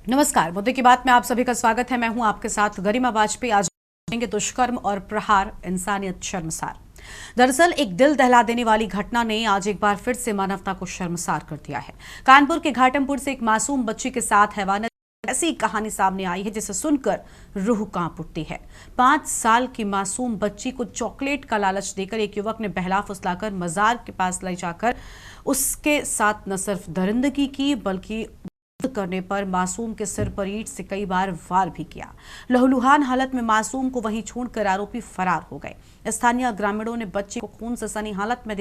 नमस्कार, मुद्दे की बात में आप सभी का स्वागत है। मैं हूं आपके साथ गरिमा वाजपेयी। आज दुष्कर्म और प्रहार, इंसानियत शर्मसार। दरअसल एक दिल दहला देने वाली घटना ने आज एक बार फिर से मानवता को शर्मसार कर दिया है। कानपुर के घाटमपुर से एक मासूम बच्ची के साथ हैवानियत ऐसी कहानी सामने आई है जिसे सुनकर रूह कांप उठती है। 5 साल की मासूम बच्ची को चॉकलेट का लालच देकर एक युवक ने बहला फुसलाकर मजार के पास ले जाकर उसके साथ न सिर्फ दरिंदगी की बल्कि करने पर मासूम के सिर पर ईंट से कई बार वार भी किया। लहूलुहान हालत में मासूम को वहीं छोड़कर आरोपी फरार हो गए। स्थानीय ग्रामीणों ने बच्चे को खून से सनी हालत में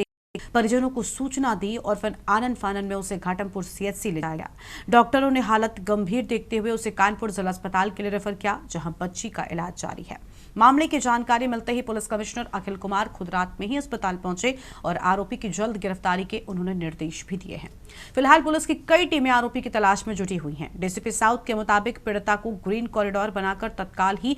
परिजनों को सूचना दी और फिर आनन फानन में उसे घाटमपुर सीएचसी ले जाया गया। डॉक्टरों ने हालत गंभीर देखते हुए उसे कानपुर जिला अस्पताल के लिए रेफर किया, जहां बच्ची का इलाज जारी है। मामले की जानकारी मिलते ही पुलिस कमिश्नर अखिल कुमार खुद रात में ही अस्पताल पहुंचे और आरोपी की जल्द गिरफ्तारी के उन्होंने निर्देश भी दिए हैं। फिलहाल पुलिस की कई टीमें आरोपी की तलाश में जुटी हुई हैं। डीसीपी साउथ के मुताबिक पीड़िता को ग्रीन कॉरिडोर बनाकर तत्काल ही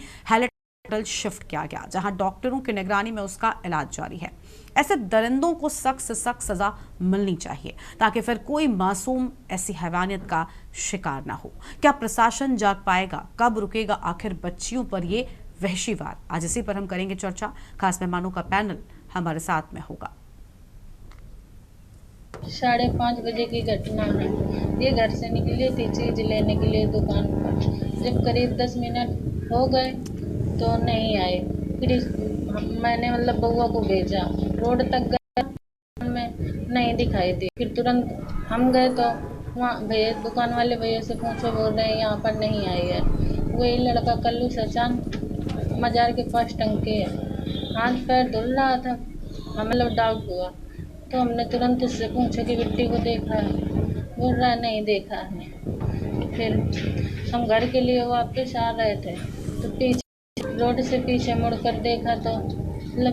शिफ्ट किया गया, जहां डॉक्टरों की निगरानी में उसका इलाज जारी है। ऐसे दरिंदों को सख्त से सख्त सजा मिलनी चाहिए ताकि फिर कोई मासूम ऐसी हैवानियत का शिकार ना हो। क्या प्रशासन जाग पाएगा? कब रुकेगा आखिर बच्चियों पर ये वहशीवार? आज इसी पर हम करेंगे चर्चा। खास मेहमानों का पैनल हमारे साथ में होगा। 5:30 बजे की घटना है। ये घर से निकली थी चीज लेने के लिए दुकान पर। जब करीब 10 मिनट हो गए तो नहीं आए। फिर मैंने बउआ को भेजा, रोड तक गए में नहीं दिखाई दी। फिर तुरंत हम गए तो वहाँ भैया, दुकान वाले भैया से पूछो, बोल रहे हैं यहाँ पर नहीं आई है। वही लड़का कल्लू सचान मजार के पास टंके है, हाथ पैर धुल रहा था। हमें डाउट हुआ तो हमने तुरंत उससे पूछा कि बिट्टी को देखा है? बोल रहा नहीं देखा है। फिर हम घर के लिए वापस आ रहे थे तो पीछे रोड से पीछे मुड़कर देखा तो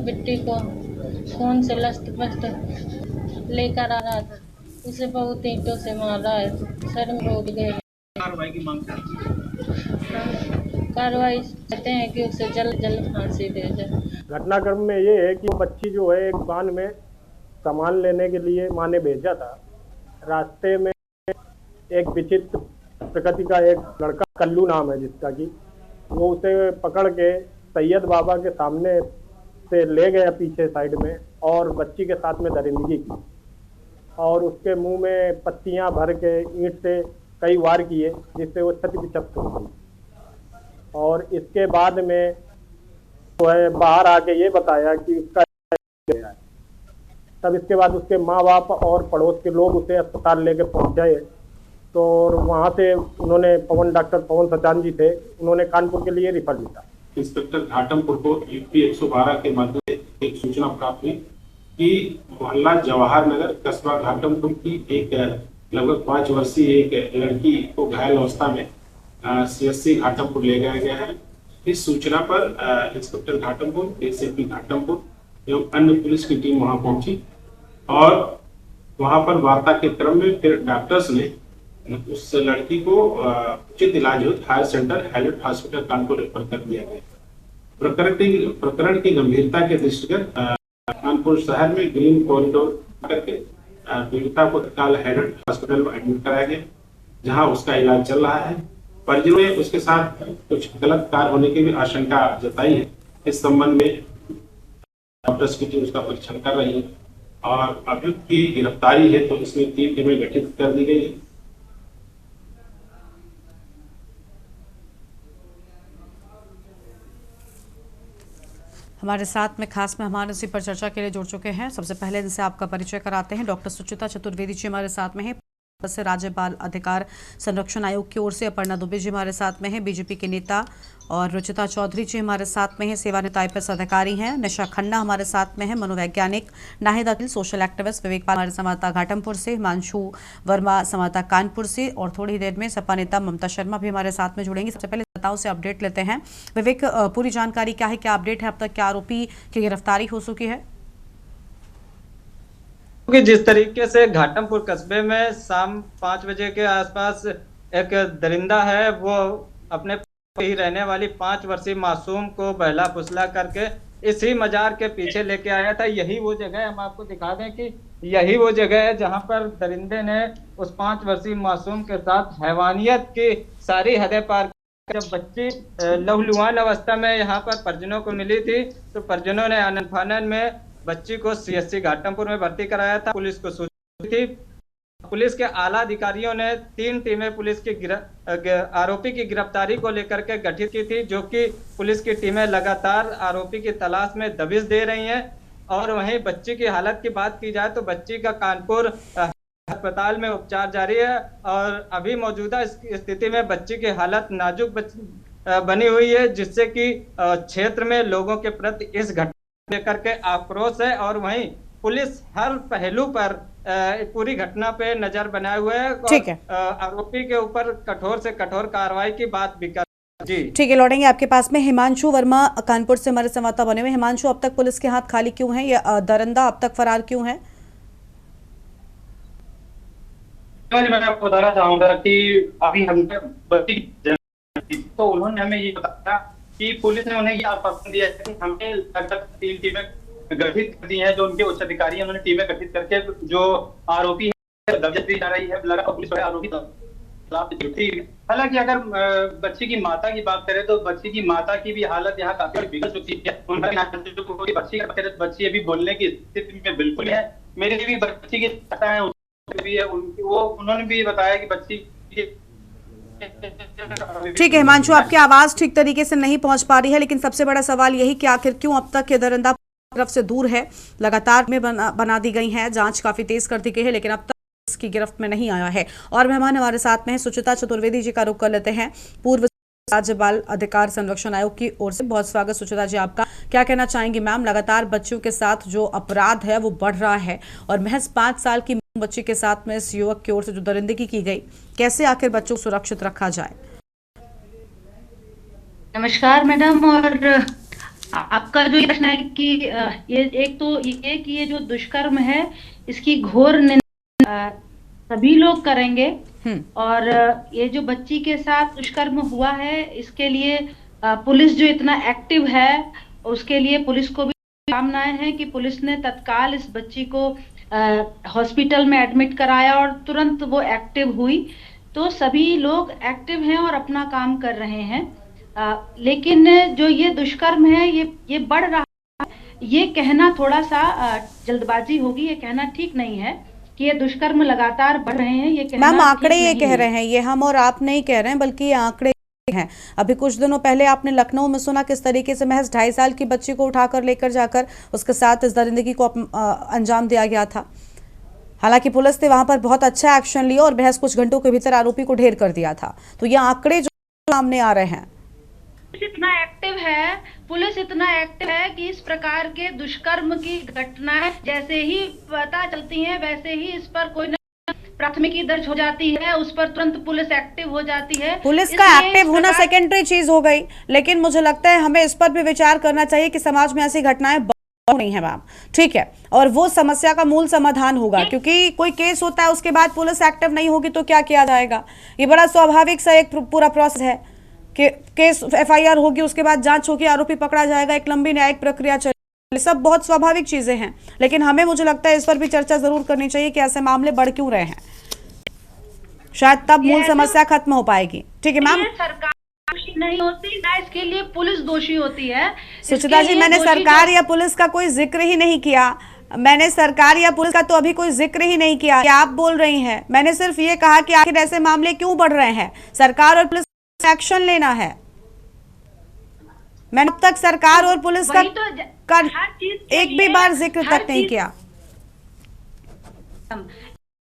बिट्टी को खून से लस्त पस्त लेकर आ रहा था। उसे बहुत ईंटों से मारा है, सर में रोड गए। कार्रवाई की मांग कार्रवाई कहते हैं कि उसे जल्द जल्द फांसी दे जाए। घटनाक्रम में ये है कि बच्ची जो है एक दुकान में सामान लेने के लिए माँ ने भेजा था। रास्ते में एक विचित्र प्रकृति का एक लड़का, कल्लू नाम है जिसका, कि वो उसे पकड़ के सैयद बाबा के सामने से ले गया पीछे साइड में और बच्ची के साथ में दरिंदगी की और उसके मुंह में पत्तियां भर के ईंट से कई वार किए, जिससे वो क्षति विक्षत हो गई। और इसके बाद में जो है बाहर आके ये बताया कि उसका गया है। तब इसके बाद उसके माँ बाप और पड़ोस के लोग उसे अस्पताल लेके पहुंचाए तो वहाँ से उन्होंने डॉक्टर पवन सचान जी थे, उन्होंने कानपुर के लिए रिफर दिया। इंस्पेक्टर घाटमपुर को यूपी 112 के माध्यम से एक सूचना प्राप्त हुई कि मोहल्ला जवाहर नगर कस्बा घाटमपुर की एक लगभग 5 वर्षीय एक लड़की को घायल अवस्था में सीएचसी घाटमपुर ले जाया गया है। इस सूचना पर इंस्पेक्टर घाटमपुर, एसीपी घाटमपुर एवं अन्य पुलिस की टीम वहां पहुंची और वहां पर वार्ता के क्रम में फिर डॉक्टर्स ने उस लड़की को उचित इलाज हेतु higher centre Hallet hospital Kanpur refer कर दिया गया। प्रकरण की गंभीरता के दृष्टिगत कानपुर शहर में ग्रीन कॉरिडोर करके पीड़िता को तत्काल हैलेट हॉस्पिटल में एडमिट कराया गया, जहां उसका इलाज चल रहा है। परिजनों ने उसके साथ कुछ गलत कार्य होने की भी आशंका जताई है। इस संबंध में डॉक्टर्स की टीम उसका परीक्षण कर रही है और अभियुक्त की गिरफ्तारी है तो इसमें 3 टीमें गठित कर दी गई है। हमारे साथ में खास मेहमान इसी पर चर्चा के लिए जुड़ चुके हैं। सबसे पहले इनसे आपका परिचय कराते हैं। डॉक्टर सुचिता चतुर्वेदी जी हमारे साथ में हैं, से राज्य बाल अधिकार संरक्षण आयोग की ओर से। अपर्णा दुबे जी हमारे साथ में हैं, बीजेपी के नेता। और रुचिता चौधरी जी हमारे साथ में हैं, सेवानिवृत्त आईपीएस अधिकारी हैं। निशा खन्ना हमारे साथ में है, मनोवैज्ञानिक। Nahid Aqeel social activist. विवेक पाल हमारे संवाददाता घाटमपुर से। हिमांशु वर्मा संवाददाता कानपुर से। और थोड़ी देर में सपा नेता ममता शर्मा भी हमारे साथ में जुड़ेंगे। सबसे पहले नेताओं से अपडेट लेते हैं। विवेक, पूरी जानकारी क्या है, क्या अपडेट है अब तक? क्या आरोपी की गिरफ्तारी हो चुकी है? कि जिस तरीके से घाटमपुर कस्बे में शाम 5 बजे के आसपास एक दरिंदा है, वो अपने ही रहने वाली 5 वर्षीय मासूम को बहला फुसला करके इसी मजार के पीछे लेके आया था। यही वो जगह है, हम आपको दिखा दें कि यही वो जगह है जहां पर दरिंदे ने उस 5 वर्षीय मासूम के साथ हैवानियत की सारी हदें पार। जब बच्ची लहूलुहान अवस्था में यहाँ पर परिजनों को मिली थी तो परिजनों ने आनन फानन में बच्ची को CHC घाटमपुर में भर्ती कराया था। पुलिस को सूचना थी। पुलिस के आला अधिकारियों ने 3 टीमें पुलिस की आरोपी की गिरफ्तारी को लेकर के गठित की थी, जो कि पुलिस की टीमें लगातार आरोपी की तलाश में दबिश दे रही हैं। और वहीं बच्ची की हालत की बात की जाए तो बच्ची का कानपुर अस्पताल में उपचार जारी है और अभी मौजूदा स्थिति में बच्ची की हालत नाजुक बनी हुई है, जिससे कि क्षेत्र में लोगों के प्रति इस घटना लेकर के आक्रोश है। और वहीं पुलिस हर पहलू पर पूरी घटना पे नजर बनाए हुए है और आरोपी के ऊपर कठोर से कठोर कार्रवाई की बात भी कर। जी ठीक है, लौटेंगे आपके पास में। हिमांशु वर्मा कानपुर से हमारे संवाददाता बने हुए। हिमांशु, अब तक पुलिस के हाथ खाली क्यों है? या दरिंदा अब तक फरार क्यों है? मैं आपको बताना चाहूंगा कि अभी हमने बच्ची तो उन्होंने हमें ये बताया कि पुलिस ने उन्हें ये आश्वासन दिया कि हमने लगभग 3 टीमें गठित कर दी हैं, जो उनके उच्च अधिकारी हैं उन्होंने टीमें गठित करके जो आरोपी है दबिश दी जा रही है। लगा पुलिस आरोपी हालांकि अगर बच्ची की माता की बात करें तो बच्ची की माता की भी हालत यहाँ काफी बिगड़ चुकी है। बच्ची अभी बोलने की स्थिति में बिल्कुल है। मेरी भी बच्ची की है भी है उनकी, वो उन्होंने भी बताया कि बच्ची। ठीक है हिमांशु, आपकी आवाज ठीक तरीके से नहीं पहुंच पा रही है, लेकिन सबसे बड़ा सवाल यही कि आखिर क्यों अब तक ये दरिंदा तरफ से दूर है। लगातार में बना दी गई है, जांच काफी तेज कर दी गई है, लेकिन अब तक इसकी गिरफ्त में नहीं आया है। और मेहमान हमारे साथ में है सुचिता चतुर्वेदी जी का रुख कर लेते हैं, पूर्व राज्य बाल अधिकार संरक्षण आयोग की ओर से। बहुत स्वागत सुचिता जी आपका। क्या कहना चाहेंगी मैम? लगातार बच्चियों के साथ जो अपराध है वो बढ़ रहा है और महज 5 साल की बच्ची के साथ में इस युवक की ओर से जो दरिंदगी की गई, कैसे आखिर बच्चों को सुरक्षित रखा जाए? नमस्कार मैडम। और आपका जो प्रश्न है कि ये एक तो ये कि ये जो दुष्कर्म है इसकी घोर निंदा सभी लोग करेंगे। और ये जो बच्ची के साथ दुष्कर्म हुआ है इसके लिए पुलिस जो इतना एक्टिव है उसके लिए पुलिस को भी शुभकामनाएं हैं कि पुलिस ने तत्काल इस बच्ची को हॉस्पिटल में एडमिट कराया और तुरंत वो एक्टिव हुई। तो सभी लोग एक्टिव हैं और अपना काम कर रहे हैं। लेकिन जो ये दुष्कर्म है ये बढ़ रहा है, ये कहना थोड़ा सा जल्दबाजी होगी। ये कहना ठीक नहीं है कि ये दुष्कर्म लगातार बढ़ रहे हैं। ये कहना मैम आंकड़े ये कह रहे हैं, ये हम और आप नहीं कह रहे हैं बल्कि ये आंकड़े हैं। अभी कुछ दिनों पहले आपने लखनऊ में सुना किस तरीके से महज 2.5 साल की बच्ची को उठाकर लेकर जाकर उसके साथ इस दरिंदगी को अंजाम दिया गया था। हालांकि पुलिस ने वहां पर बहुत अच्छा एक्शन लिया और महज कुछ घंटों के भीतर आरोपी को ढेर कर दिया था। तो ये आंकड़े जो सामने आ रहे हैं, पुलिस इतना एक्टिव है कि इस प्रकार के दुष्कर्म की घटनाएं जैसे ही पता चलती हैं वैसे ही इस पर कोई प्राथमिकी दर्ज हो जाती है, उस पर तुरंत पुलिस एक्टिव हो जाती है। पुलिस का एक्टिव होना सेकेंडरी चीज हो गई, लेकिन मुझे लगता है हमें इस पर भी विचार करना चाहिए कि समाज में ऐसी घटनाएं नहीं है मैम, ठीक है, और वो समस्या का मूल समाधान होगा। क्योंकि कोई केस होता है उसके बाद पुलिस एक्टिव नहीं होगी तो क्या किया जाएगा? ये बड़ा स्वाभाविक सा एक पूरा प्रोसेस है कि केस FIR होगी, उसके बाद जांच होगी, आरोपी पकड़ा जाएगा, एक लंबी न्यायिक प्रक्रिया चलेगी। सब बहुत स्वाभाविक चीजें हैं, लेकिन हमें मुझे लगता है इस पर भी चर्चा जरूर करनी चाहिए कि ऐसे मामले बढ़ क्यों रहे हैं। शायद तब मूल समस्या खत्म हो पाएगी। ठीक है मैम, सरकार दोषी नहीं होती ना, इसके लिए पुलिस दोषी होती है। सुचिता जी, मैंने सरकार या पुलिस का कोई जिक्र ही नहीं किया। मैंने सरकार या पुलिस का तो अभी कोई जिक्र ही नहीं किया। क्या आप बोल रही हैं? मैंने सिर्फ ये कहा कि आखिर ऐसे मामले क्यों बढ़ रहे हैं, सरकार और पुलिस एक्शन लेना है। मैंने अब तक सरकार और पुलिस का एक भी बार जिक्र तक नहीं किया।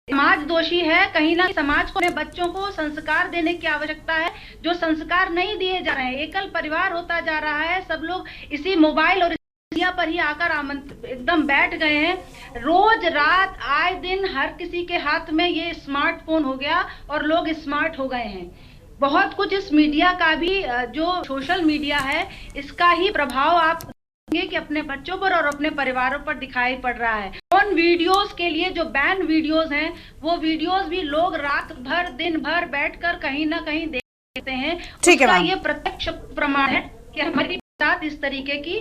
समाज दोषी है, कहीं ना समाज को अपने बच्चों को संस्कार देने की आवश्यकता है, जो संस्कार नहीं दिए जा रहे हैं। एकल परिवार होता जा रहा है, सब लोग इसी मोबाइल और पर ही आकर एकदम बैठ गए हैं। रोज रात आए दिन हर किसी के हाथ में ये स्मार्टफोन हो गया और लोग स्मार्ट हो गए हैं। बहुत कुछ इस मीडिया का भी, जो सोशल मीडिया है, इसका ही प्रभाव आप देखेंगे कि अपने बच्चों पर और अपने परिवारों पर दिखाई पड़ रहा है। उन वीडियोस के लिए जो बैन वीडियोस हैं, वो वीडियोस भी लोग रात भर दिन भर बैठकर कहीं ना कहीं देखते हैं। ठीक है, ये प्रत्यक्ष प्रमाण है कि हमारी साथ इस तरीके की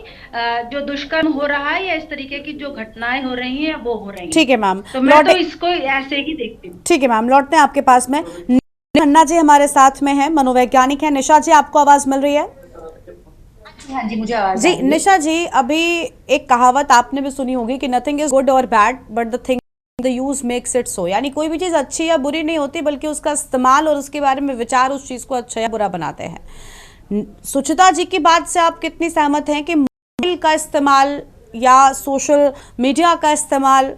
जो दुष्कर्म हो रहा है या इस तरीके की जो घटनाएं हो रही हैं वो हो रही हैं। ठीक है मैम, तो मैं तो इसको ऐसे ही देखती हूँ। ठीक है मैम, लौटते हैं आपके पास में। खन्ना जी हमारे साथ में है, मनोवैज्ञानिक है। निशा जी, आपको आवाज मिल रही है? हाँ जी, मुझे आवाज जी निशा जी, अभी एक कहावत आपने भी सुनी होगी कि नथिंग इज गुड और bad but the thing the use makes it so. यानी कोई भी चीज अच्छी या बुरी नहीं होती, बल्कि उसका इस्तेमाल और उसके बारे में विचार उस चीज को अच्छा या बुरा बनाते हैं। सुचिता जी की बात से आप कितनी सहमत हैं कि मोबाइल का इस्तेमाल या सोशल मीडिया का इस्तेमाल,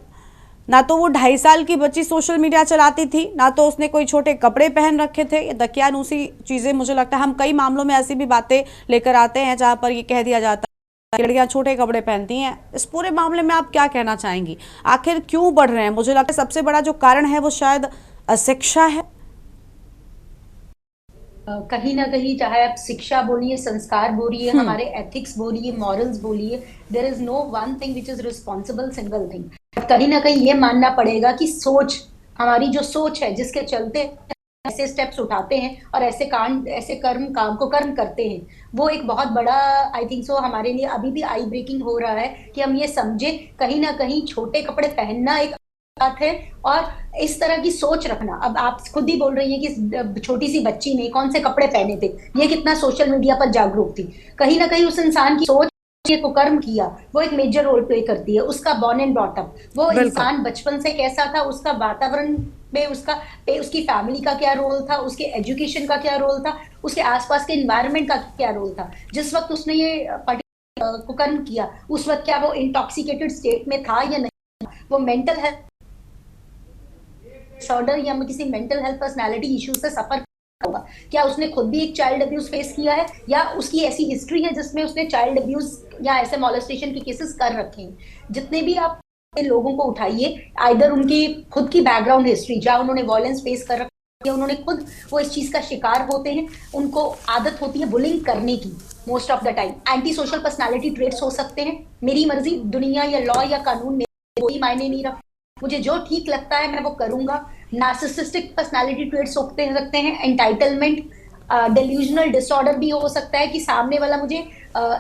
ना तो वो 2.5 साल की बच्ची सोशल मीडिया चलाती थी, ना तो उसने कोई छोटे कपड़े पहन रखे थे, ये दकियानूसी चीज़ें, मुझे लगता है हम कई मामलों में ऐसी भी बातें लेकर आते हैं जहां पर ये कह दिया जाता है कि लड़कियां छोटे कपड़े पहनती हैं। इस पूरे मामले में आप क्या कहना चाहेंगी? आखिर क्यों बढ़ रहे हैं? मुझे लगता है सबसे बड़ा जो कारण है वो शायद अशिक्षा है। कहीं ना कहीं, चाहे आप शिक्षा बोलिए, संस्कार बोलिए, हमारे एथिक्स बोलिए, मॉरल्स बोलिए, there is no one thing which is responsible single thing. कहीं ना कहीं ये मानना पड़ेगा कि सोच, हमारी जो सोच है जिसके चलते ऐसे स्टेप्स उठाते हैं और ऐसे काम को कर्म करते हैं, वो एक बहुत बड़ा, आई थिंक सो, हमारे लिए अभी भी आई ब्रेकिंग हो रहा है कि हम ये समझे कहीं ना कहीं छोटे कपड़े पहनना एक बात है और इस तरह की सोच रखना। अब आप खुद ही बोल रही हैं कि छोटी सी बच्ची ने कौन से कपड़े पहने थे, ये कितना सोशल मीडिया पर जागरूक थी। कहीं ना कहीं उस इंसान की सोच ये कुकर्म किया, वो एक मेजर रोल प्ले करती है। उसका बॉर्न एंड ब्रॉट अप, वो इंसान बचपन से कैसा था, उसका वातावरण में उसकी फैमिली का क्या रोल था, उसके एजुकेशन का क्या रोल था, उसके आसपास के एनवायरनमेंट का क्या रोल था। जिस वक्त उसने ये कुकर्म किया, उस वक्त क्या वो इंटॉक्सिकेटेड स्टेट में था या नहीं, वो मेंटल हेल्थ डिसऑर्डर या किसी मेंटल हेल्थ पर्सनालिटी इश्यू से सफर होगा, क्या उसने खुद भी एक चाइल्ड अब्यूज फेस किया है या उसकी ऐसी हिस्ट्री है जिसमें उसने चाइल्ड अब्यूज या ऐसे मॉलेस्टेशन के केसेस कर रखे हैं। जितने भी आप लोगों को उठाइए, आइदर उनकी खुद की बैकग्राउंड हिस्ट्री, जहाँ उन्होंने वायलेंस फेस कर रखा है, उन्होंने खुद वो इस चीज का शिकार होते हैं, उनको आदत होती है बुलिंग करने की। Most of the time anti social personality traits हो सकते हैं। मेरी मर्जी, दुनिया या लॉ या कानून में कोई मायने नहीं रखता, मुझे जो ठीक लगता है मैं वो करूंगा। नार्सिसिस्टिक पर्सनालिटी ट्रेट्स होते सकते हैं, एंटाइटलमेंट, डेल्यूजनल डिसऑर्डर भी हो सकता है कि सामने वाला मुझे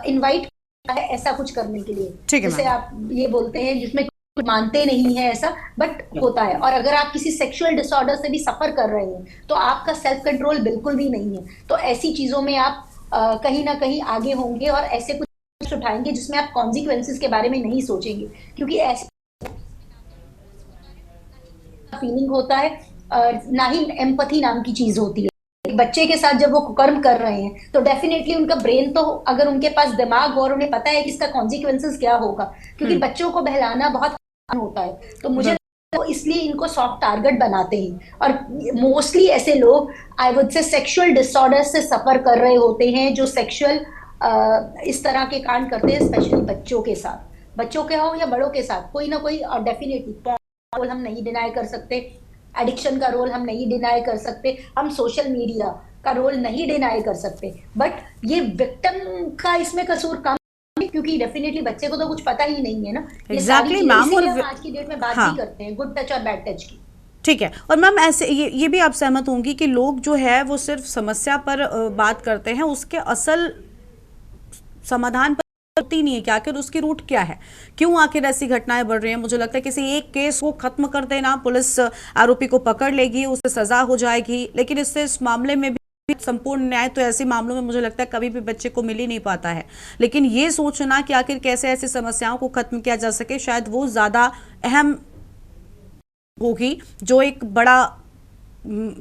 इनवाइट करता है ऐसा कुछ करने के लिए, जैसे आप ये बोलते हैं, जिसमें मानते नहीं है ऐसा, बट होता है। और अगर आप किसी सेक्सुअल डिसऑर्डर से भी सफर कर रहे हैं तो आपका सेल्फ कंट्रोल बिल्कुल भी नहीं है, तो ऐसी चीजों में आप कहीं ना कहीं आगे होंगे और ऐसे कुछ उठाएंगे जिसमें आप कॉन्सिक्वेंसेस के बारे में नहीं सोचेंगे, क्योंकि ऐसे फीलिंग होता है, ना ही एम्पैथी नाम की चीज होती है। बच्चे के साथ जब वो कुकर्म कर रहे हैं तो डेफिनेटली उनका ब्रेन, तो अगर उनके पास दिमाग और उन्हें पता है कि इसका कॉन्सिक्वेंसेस क्या होगा, क्योंकि बच्चों को बहलाना बहुत आसान होता है, तो मुझे तो इसलिए इनको सॉफ्ट टारगेट बनाते हैं। और मोस्टली ऐसे लोग, I would say, sexual disorder से सफर कर रहे होते हैं, जो सेक्सुअल इस तरह के कांड करते हैं, स्पेशली बच्चों के साथ, बच्चों के हो या बड़ों के साथ, कोई ना कोई। और डेफिनेटली रोल हम नहीं डिनाई कर सकते, एडिक्शन का रोल हम नहीं डिनाई कर सकते, हम सोशल मीडिया का रोल नहीं डिनाई कर सकते, बट ये विक्टिम का इसमें कसूर कम है, क्योंकि डेफिनेटली बच्चे को तो कुछ पता ही नहीं है ना। एग्जैक्टली मैम, और आज की डेट में बात भी करते हैं गुड टच और बैड टच की। ठीक है। और मैम ऐसे ये भी आप सहमत होंगी कि लोग जो है वो सिर्फ समस्या पर बात करते हैं, उसके असल समाधान होती नहीं है कि आखिर उसकी रूट क्या है, क्यों आखिर ऐसी घटनाएं बढ़ रही हैं। मुझे लगता है किसी एक केस को खत्म कर देना, पुलिस आरोपी को पकड़ लेगी, उसे सजा हो जाएगी, लेकिन इससे इस मामले में भी संपूर्ण न्याय तो ऐसे मामलों में मुझे लगता है कभी भी बच्चे को मिल ही नहीं पाता है। लेकिन ये सोचना कि आखिर कैसे ऐसी समस्याओं को खत्म किया जा सके, शायद वो ज्यादा अहम होगी, जो एक बड़ा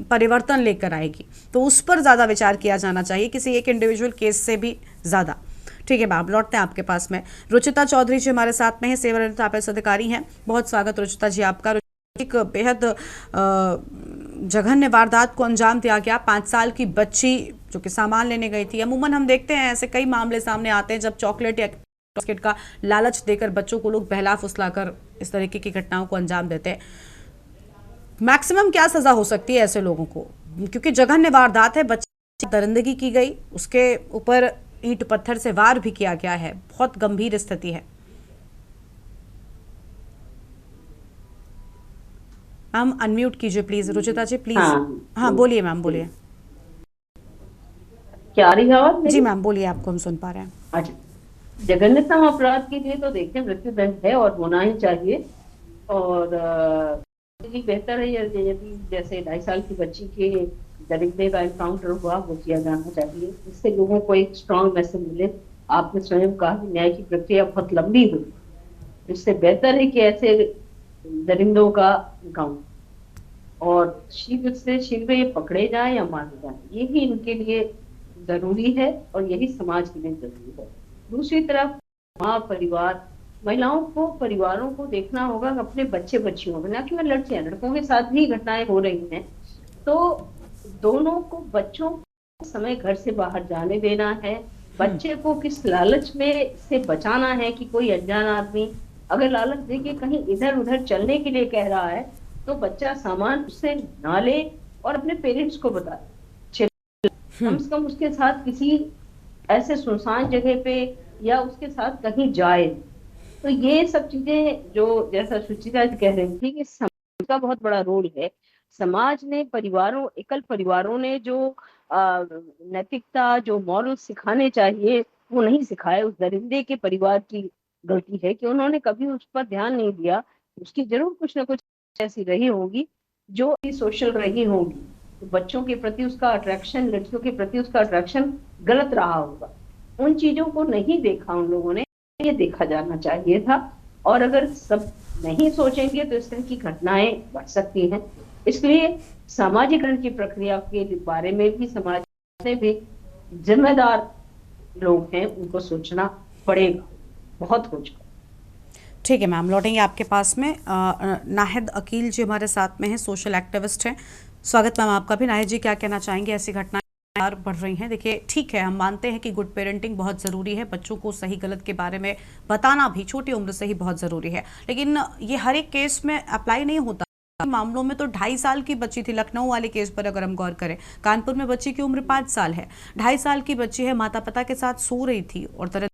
परिवर्तन लेकर आएगी। तो उस पर ज्यादा विचार किया जाना चाहिए, किसी एक इंडिविजुअल केस से भी ज्यादा। ठीक है मैम, लौटते हैं आपके पास में। रुचिता चौधरी जी हमारे साथ में है, सेवानिवृत्त आईपीएस अधिकारी हैं। बहुत स्वागत रुचिता जी आपका। एक बेहद जघन्य वारदात को अंजाम दिया गया। 5 साल की बच्ची जो कि सामान लेने गई थी। अमूमन हम देखते हैं ऐसे कई मामले सामने आते हैं जब चॉकलेट या बिस्किट का लालच देकर बच्चों को लोग बहला फुसलाकर इस तरीके की घटनाओं को अंजाम देते हैं। मैक्सिमम क्या सजा हो सकती है ऐसे लोगों को, क्योंकि जघन्य वारदात है, बच्ची दरिंदगी की गई, उसके ऊपर ईंट पत्थर से वार भी किया गया है, बहुत गंभीर स्थिति है। मैम अनम्यूट कीजिए प्लीज, रुचिता जी प्लीज। हाँ बोलिए मैम, बोलिए। क्या आ रही है आवाज? जी मैम बोलिए, आपको हम सुन पा रहे हैं। अच्छा, जघन्यतम अपराध के लिए तो देखिए मृत्यु दंड है और होना ही चाहिए। और यही बेहतर है यदि जैसे 2.5 साल की बच्ची के दरिंदे का एनकाउंटर हुआ वो किया जाना चाहिए। इससे लोगों को एक स्ट्रॉन्ग मैसेज मिले। आपने स्वयं कहा कि न्याय की प्रक्रिया बहुत लंबी हुई, इससे बेहतर है कि ऐसे दरिंदों का एनकाउंटर और शीघ्र से शीघ्र ये पकड़े जाए या मारे जाए, यही इनके लिए जरूरी है और यही समाज के लिए जरूरी है। दूसरी तरफ माँ, परिवार, महिलाओं को, परिवारों को देखना होगा अपने बच्चे बच्चियों में, ना केवल लड़कियां, लड़कों के साथ भी घटनाएं हो रही हैं। तो दोनों को, बच्चों को समय घर से बाहर जाने देना है, बच्चे को किस लालच में से बचाना है कि कोई अनजान आदमी अगर लालच देके कहीं इधर उधर चलने के लिए कह रहा है तो बच्चा सामान उससे ना ले और अपने पेरेंट्स को बता कम से कम उसके साथ किसी ऐसे सुनसान जगह पे या उसके साथ कहीं जाए। तो ये सब चीजें जो जैसा सुचिता जी कह रही थी कि समाज का बहुत बड़ा रोल है। समाज ने, परिवारों, एकल परिवारों ने जो नैतिकता, जो मॉरल सिखाने चाहिए वो नहीं सिखाए। उस दरिंदे के परिवार की गलती है कि उन्होंने कभी उस पर ध्यान नहीं दिया। उसकी जरूर कुछ ना कुछ ऐसी रही होगी जो सोशल रही होगी, तो बच्चों के प्रति उसका अट्रैक्शन, लड़कियों के प्रति उसका अट्रैक्शन गलत रहा होगा। उन चीजों को नहीं देखा उन लोगों ने, ये देखा जाना चाहिए था। और अगर सब नहीं सोचेंगे तो इस तरह की घटनाएं बढ़ सकती हैं। इसलिए सामाजिकरण की प्रक्रिया के बारे में भी समाज में भी जिम्मेदार लोग हैं, उनको सोचना पड़ेगा, बहुत हो चुका। ठीक है मैम, लौटेंगे आपके पास में। नाहिद अकील जी हमारे साथ में हैं, सोशल एक्टिविस्ट हैं। स्वागत मैम आपका भी। नाहिद जी, क्या कहना चाहेंगे? ऐसी घटनाएं बढ़ रही हैं। देखिए, ठीक है, हम मानते हैं कि गुड पेरेंटिंग बहुत ज़रूरी है, बच्चों को सही गलत के बारे में बताना भी छोटी उम्र से ही बहुत ज़रूरी है, लेकिन ये हर एक केस में अप्लाई नहीं होता। मामलों में तो 2.5 साल की बच्ची थी, लखनऊ वाले केस पर अगर हम गौर करें, कानपुर में बच्ची की उम्र 5 साल है, 2.5 साल की बच्ची है, माता पिता के साथ सो रही थी और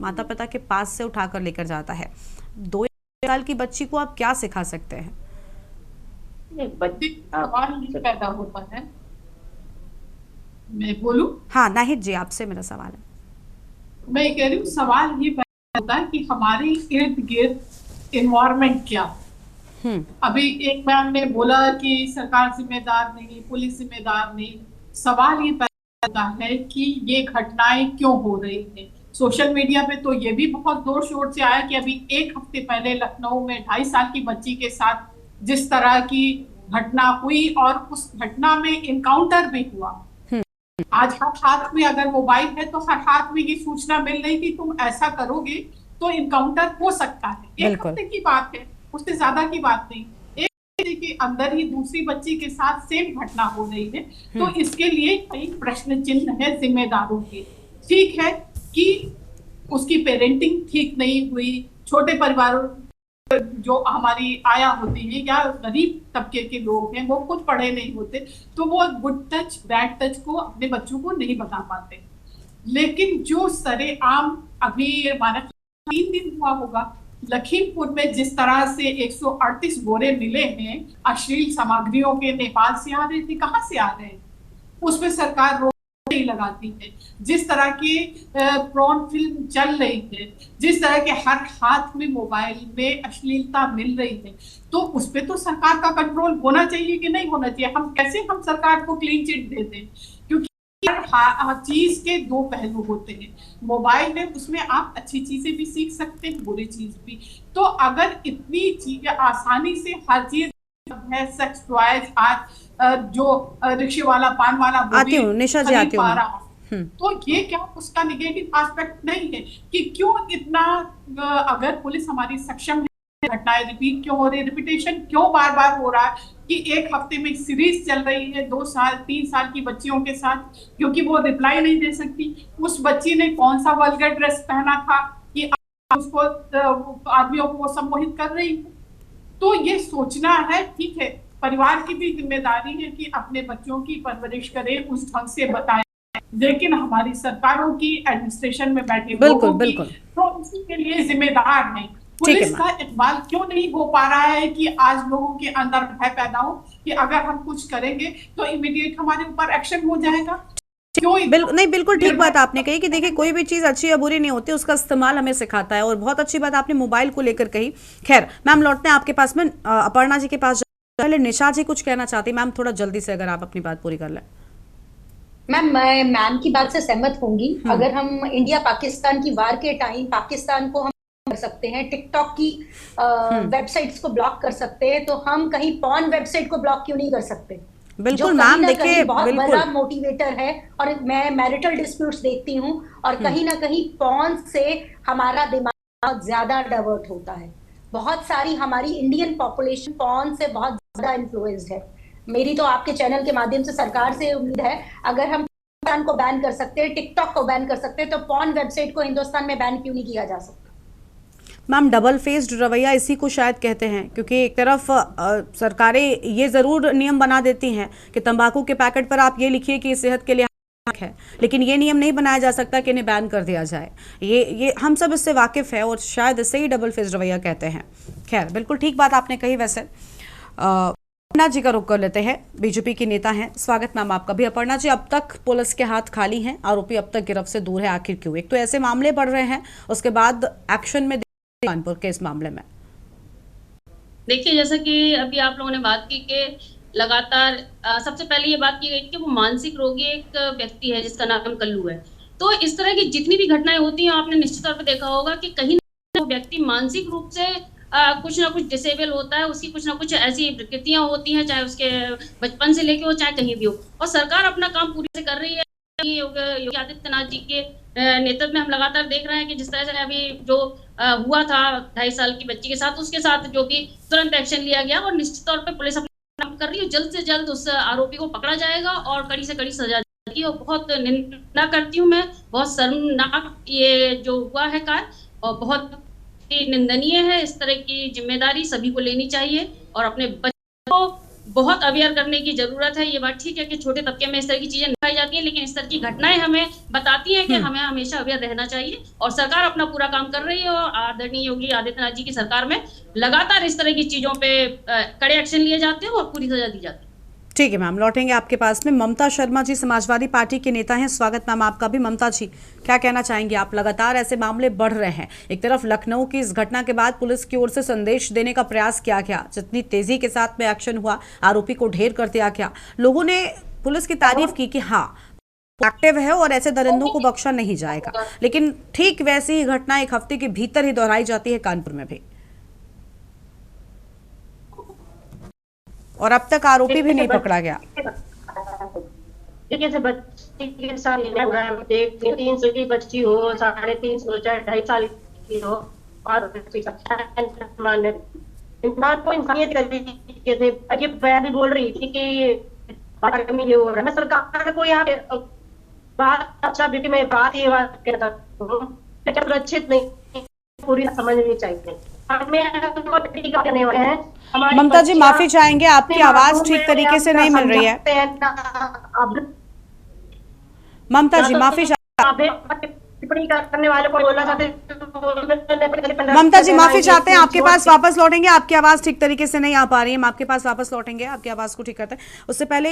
माता पिता के पास से उठाकर लेकर जाता है। 2 साल की बच्ची को आप क्या सिखा सकते हैं? सवाल ये पैदा होता है, मैं बोलूं? हाँ नाहिद जी, आपसे मेरा सवाल है। मैं कह रही हूँ, सवाल ये पैदा होता है कि हमारे इर्द गिर्द एनवायरमेंट क्या। अभी एक मैम ने बोला कि सरकार जिम्मेदार नहीं, पुलिस जिम्मेदार नहीं। सवाल ये पैदा होता है कि ये घटनाएं क्यों हो रही हैं। सोशल मीडिया पे तो ये भी बहुत जोर शोर से आया कि अभी 1 हफ्ते पहले लखनऊ में 2.5 साल की बच्ची के साथ जिस तरह की घटना हुई और उस घटना में एनकाउंटर भी हुआ। आज हर हाथ में अगर मोबाइल है तो हर हाथ में ये सूचना मिल रही कि तुम ऐसा करोगे तो एनकाउंटर हो सकता है। 1 हफ्ते की बात है, उससे ज्यादा की बात नहीं। 1 हफ्ते के अंदर ही दूसरी बच्ची के साथ सेम घटना हो रही है। तो इसके लिए कई प्रश्न चिन्ह है जिम्मेदारों के। ठीक है कि उसकी पेरेंटिंग ठीक नहीं हुई, छोटे परिवारों जो हमारी आया होती है या गरीब तबके के लोग हैं, वो खुद पढ़े नहीं होते, तो वो गुड टच बैड टच को अपने बच्चों को नहीं बता पाते। लेकिन जो सरेआम अभी हमारा 3 दिन हुआ होगा, लखीमपुर में जिस तरह से 138 बोरे मिले हैं अश्लील सामग्रियों के, नेपाल से आ रहे थे, कहाँ से आ रहे हैं, उसमें सरकार नहीं लगाती है। जिस तरह की प्रॉन फिल्म चल रही है, जिस तरह के हर हाथ में मोबाइल में अश्लीलता मिल रही है, तो उस पर तो सरकार का कंट्रोल होना चाहिए कि नहीं होना चाहिए। हम कैसे हम सरकार को क्लीन चिट दे दें, क्योंकि हर चीज के 2 पहलू होते हैं। मोबाइल है, उसमें आप अच्छी चीजें भी सीख सकते हैं, बुरी चीज भी। तो अगर इतनी चीजें आसानी से हर चीज है, सेक्स टॉयज, आज जो रिक्शे वाला, पान वाला आती हूँ निशा जी, आती हूँ। तो ये क्या उसका निगेटिव एस्पेक्ट नहीं है कि क्यों इतना, अगर पुलिस हमारी सक्षम है, घटनाएं रिपीट क्यों हो रही, रिपीटेशन क्यों बार बार हो रहा है कि 1 हफ्ते में सीरीज चल रही है 2 साल 3 साल की बच्चियों के साथ, क्योंकि वो रिप्लाई नहीं दे सकती। उस बच्ची ने कौन सा वल्गर ड्रेस पहना था कि उसको आदमियों को वो सम्मोहित कर रही है। तो ये सोचना है, ठीक है, परिवार की भी जिम्मेदारी है कि अपने बच्चों की परवरिश करें, उस ढंग से बताएं, लेकिन हमारी सरकारों की, एडमिनिस्ट्रेशन में बैठे लोगों की तो इसी के लिए जिम्मेदार है। पुलिस का इकबाल क्यों नहीं हो पा रहा है कि आज लोगों के अंदर भय पैदा हो कि अगर हम कुछ करेंगे तो इमीडिएट हमारे ऊपर एक्शन हो जाएगा। क्यों नहीं, बिल्कुल ठीक बात आपने कही कि देखिए कोई भी चीज अच्छी या बुरी नहीं होती, उसका इस्तेमाल हमें सिखाता है। और बहुत अच्छी बात आपने मोबाइल को लेकर कही। खैर मैम, लौटते हैं आपके पास में, अपर्णा जी के पास। पहले निशा जी कुछ कहना चाहती। मैम थोड़ा जल्दी से अगर आप अपनी बात पूरी कर लें। मैम मैं मैम की बात से सहमत होंगी। अगर हम इंडिया पाकिस्तान की वार के टाइम पाकिस्तान को हम कर सकते हैं, टिकटॉक की वेबसाइट्स को ब्लॉक कर सकते हैं, तो हम कहीं पॉर्न वेबसाइट को ब्लॉक क्यों नहीं कर सकते? बिल्कुल मैम, देखिए बहुत बिल्कुल बड़ा मोटिवेटर है। और मैं मैरिटल डिस्प्यूट्स देखती हूँ और कहीं ना कहीं पॉर्न से हमारा दिमाग बहुत ज्यादा डाइवर्ट होता है। बहुत सारी हमारी इंडियन पॉपुलेशन पॉर्न से बहुत ज्यादा इन्फ्लुएंस्ड है। मेरी तो आपके चैनल के माध्यम से सरकार से उम्मीद है, अगर हम पाकिस्तान को बैन कर सकते हैं, टिकटॉक को बैन कर सकते हैं, तो पॉर्न वेबसाइट को हिंदुस्तान में बैन क्यों नहीं किया जा सकता? मैम डबल फेस्ड रवैया इसी को शायद कहते हैं, क्योंकि एक तरफ सरकारें ये ज़रूर नियम बना देती हैं कि तंबाकू के पैकेट पर आप ये लिखिए कि सेहत के लिए है, लेकिन ये नियम नहीं बनाया जा सकता कि इन्हें बैन कर दिया जाए। ये हम सब इससे वाकिफ़ है और शायद इससे ही डबल फेस्ड रवैया कहते हैं। खैर बिल्कुल ठीक बात आपने कही। वैसे अपर्णा जी का रुख कर लेते हैं, बीजेपी की नेता हैं। स्वागत मैम आपका भी। अपर्णा जी, अब तक पुलिस के हाथ खाली हैं, आरोपी अब तक गिरफ्त से दूर है, आखिर क्यों? एक तो ऐसे मामले बढ़ रहे हैं, उसके बाद एक्शन में कानपुर के इस मामले में देखिए, जैसा कि अभी आप लोगों ने बात की कि लगातार सबसे पहले ये बात की गई कि वो मानसिक रोगी एक व्यक्ति है जिसका नाम कल्लू है। तो इस तरह की जितनी भी घटनाएं होती हैं, आपने निश्चित तौर पर देखा होगा कि कहीं ना वो व्यक्ति मानसिक रूप से कुछ ना कुछ डिसेबल होता है, उसकी कुछ ना कुछ ऐसी विकृतियां होती हैं, चाहे उसके बचपन से लेके हो चाहे कहीं भी हो। और सरकार अपना काम पूरी से कर रही है। योगी आदित्यनाथ जी के नेतृत्व में हम लगातार देख रहे हैं कि जिस तरह से अभी जो हुआ था 2.5 साल की बच्ची के साथ, उसके साथ जो कि तुरंत एक्शन लिया गया और निश्चित तौर पे पुलिस अपना काम कर रही है। जल्द से जल्द उस आरोपी को पकड़ा जाएगा और कड़ी से कड़ी सजा जाएगी। और बहुत निंदा करती हूँ मैं, बहुत शर्मनाक ये जो हुआ है कार्य, और बहुत निंदनीय है। इस तरह की जिम्मेदारी सभी को लेनी चाहिए और अपने बच्चों को बहुत अवेयर करने की जरूरत है। ये बात ठीक है कि छोटे तबके में इस तरह की चीजें दिखाई जाती हैं, लेकिन इस तरह की घटनाएं हमें बताती हैं कि हमें हमेशा अवेयर रहना चाहिए। और सरकार अपना पूरा काम कर रही है और आदरणीय योगी आदित्यनाथ जी की सरकार में लगातार इस तरह की चीजों पे कड़े एक्शन लिए जाते हैं और पूरी सजा दी जाती है। ठीक है मैम, लौटेंगे आपके पास में। ममता शर्मा जी समाजवादी पार्टी के नेता हैं। स्वागत मैम आपका भी। ममता जी, क्या कहना चाहेंगे आप? लगातार ऐसे मामले बढ़ रहे हैं। एक तरफ लखनऊ की इस घटना के बाद पुलिस की ओर से संदेश देने का प्रयास किया गया, जितनी तेजी के साथ में एक्शन हुआ, आरोपी को ढेर कर दिया गया, लोगों ने पुलिस की तारीफ की कि हाँ एक्टिव है और ऐसे दरिंदों को बख्शा नहीं जाएगा। लेकिन ठीक वैसी ही घटना एक हफ्ते के भीतर ही दोहराई जाती है कानपुर में भी, और अब तक आरोपी भी नहीं पकड़ा गया। जैसे बच्ची के साथ 300 की बच्ची हो, 350 चाहे 2.5 साल की हो, और इंसान को इंसानियत तरीके से ये बयान बोल रही थी कि ये हो रहा है। सरकार को यहाँ पे बात अच्छा बेटी में बात ये बात कहता हूँ सुरक्षित नहीं पूरी समझनी चाहिए। ममता जी माफी चाहेंगे, आपकी आवाज ठीक तरीके से नहीं मिल रही है। ममता जी माफी ममता जी माफी चाहते हैं, आपके पास वापस लौटेंगे। आपकी आवाज ठीक तरीके से नहीं आ पा रही है, हम आपके पास वापस लौटेंगे, आपकी आवाज को ठीक करते हैं। उससे पहले